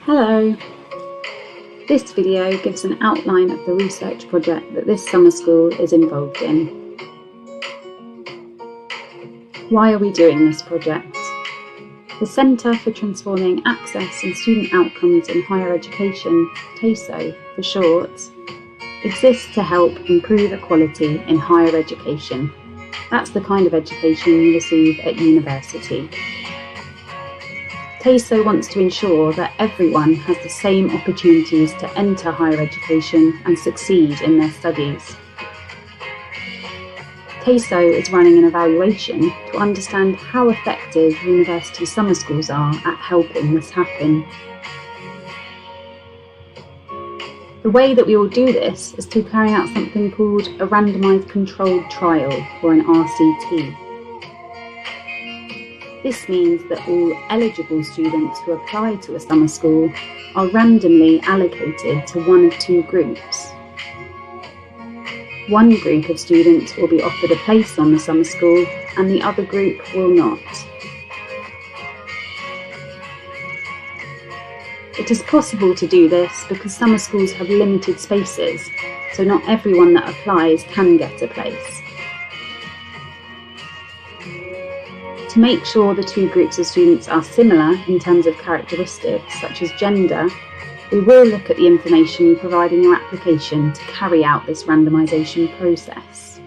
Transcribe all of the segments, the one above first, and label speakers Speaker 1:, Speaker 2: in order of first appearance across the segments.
Speaker 1: Hello! This video gives an outline of the research project that this summer school is involved in. Why are we doing this project? The Centre for Transforming Access and Student Outcomes in Higher Education, TASO for short, exists to help improve equality in higher education. That's the kind of education you receive at university. TASO wants to ensure that everyone has the same opportunities to enter higher education and succeed in their studies. TASO is running an evaluation to understand how effective university summer schools are at helping this happen. The way that we will do this is to carry out something called a randomised controlled trial, or an RCT. This means that all eligible students who apply to a summer school are randomly allocated to one of two groups. One group of students will be offered a place on the summer school and the other group will not. It is possible to do this because summer schools have limited spaces, so not everyone that applies can get a place. To make sure the two groups of students are similar in terms of characteristics such as gender, we will look at the information you provide in your application to carry out this randomisation process.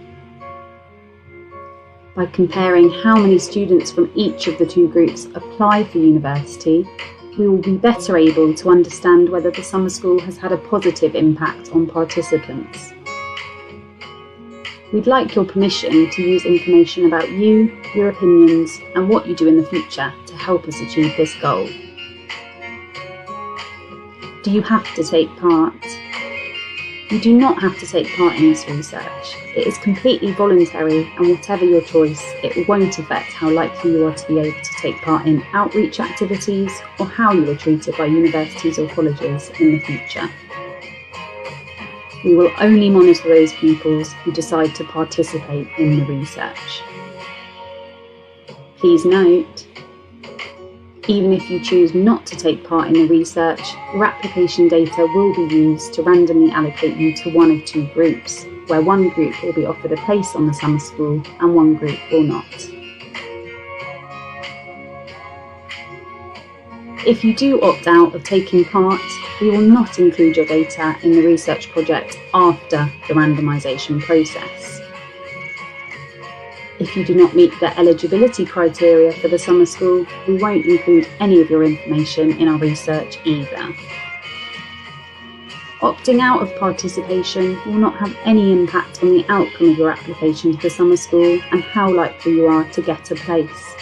Speaker 1: By comparing how many students from each of the two groups apply for university, we will be better able to understand whether the summer school has had a positive impact on participants. We'd like your permission to use information about you, your opinions, and what you do in the future to help us achieve this goal. Do you have to take part? You do not have to take part in this research. It is completely voluntary, and whatever your choice, it won't affect how likely you are to be able to take part in outreach activities or how you are treated by universities or colleges in the future. We will only monitor those pupils who decide to participate in the research. Please note, even if you choose not to take part in the research, your application data will be used to randomly allocate you to one of two groups, where one group will be offered a place on the summer school and one group will not. If you do opt out of taking part, we will not include your data in the research project after the randomisation process. If you do not meet the eligibility criteria for the summer school, we won't include any of your information in our research either. Opting out of participation will not have any impact on the outcome of your application to the summer school and how likely you are to get a place.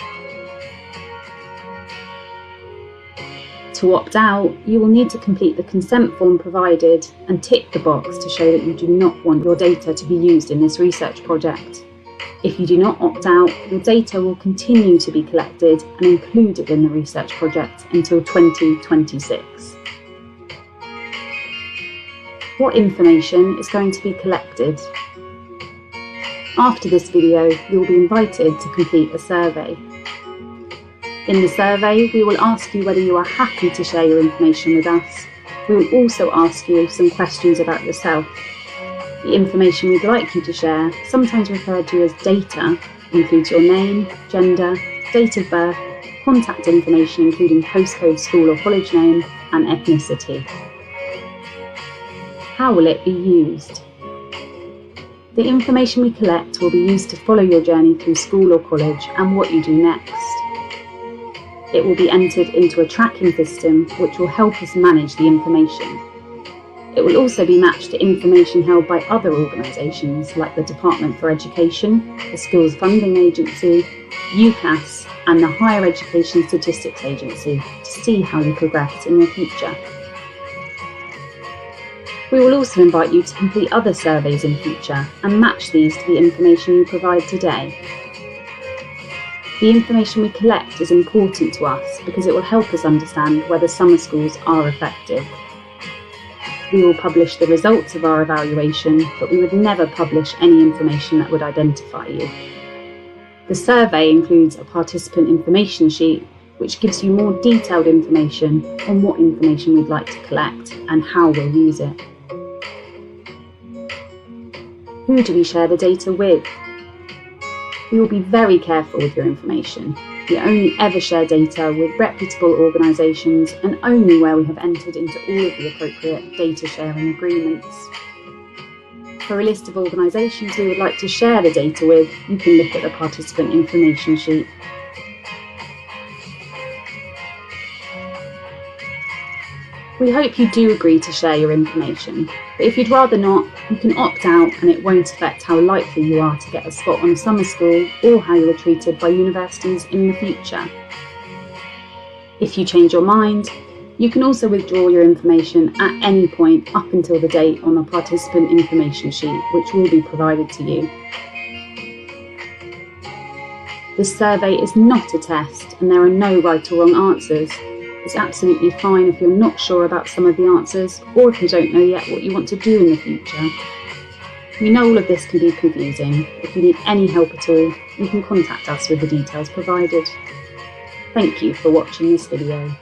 Speaker 1: To opt out, you will need to complete the consent form provided and tick the box to show that you do not want your data to be used in this research project. If you do not opt out, your data will continue to be collected and included in the research project until 2026. What information is going to be collected? After this video, you will be invited to complete a survey. In the survey, we will ask you whether you are happy to share your information with us. We will also ask you some questions about yourself. The information we'd like you to share, sometimes referred to as data, includes your name, gender, date of birth, contact information including postcode, school or college name, and ethnicity. How will it be used? The information we collect will be used to follow your journey through school or college and what you do next. It will be entered into a tracking system which will help us manage the information. It will also be matched to information held by other organisations like the Department for Education, the Skills Funding Agency, UCAS and the Higher Education Statistics Agency to see how you progress in your future. We will also invite you to complete other surveys in future and match these to the information you provide today. The information we collect is important to us because it will help us understand whether summer schools are effective. We will publish the results of our evaluation, but we would never publish any information that would identify you. The survey includes a participant information sheet which gives you more detailed information on what information we'd like to collect and how we'll use it. Who do we share the data with? We will be very careful with your information. We only ever share data with reputable organisations and only where we have entered into all of the appropriate data sharing agreements. For a list of organisations we would like to share the data with, you can look at the participant information sheet. We hope you do agree to share your information, but if you'd rather not, you can opt out and it won't affect how likely you are to get a spot on a summer school or how you are treated by universities in the future. If you change your mind, you can also withdraw your information at any point up until the date on the participant information sheet, which will be provided to you. This survey is not a test and there are no right or wrong answers. It's absolutely fine if you're not sure about some of the answers or if you don't know yet what you want to do in the future. We know all of this can be confusing. If you need any help at all, you can contact us with the details provided. Thank you for watching this video.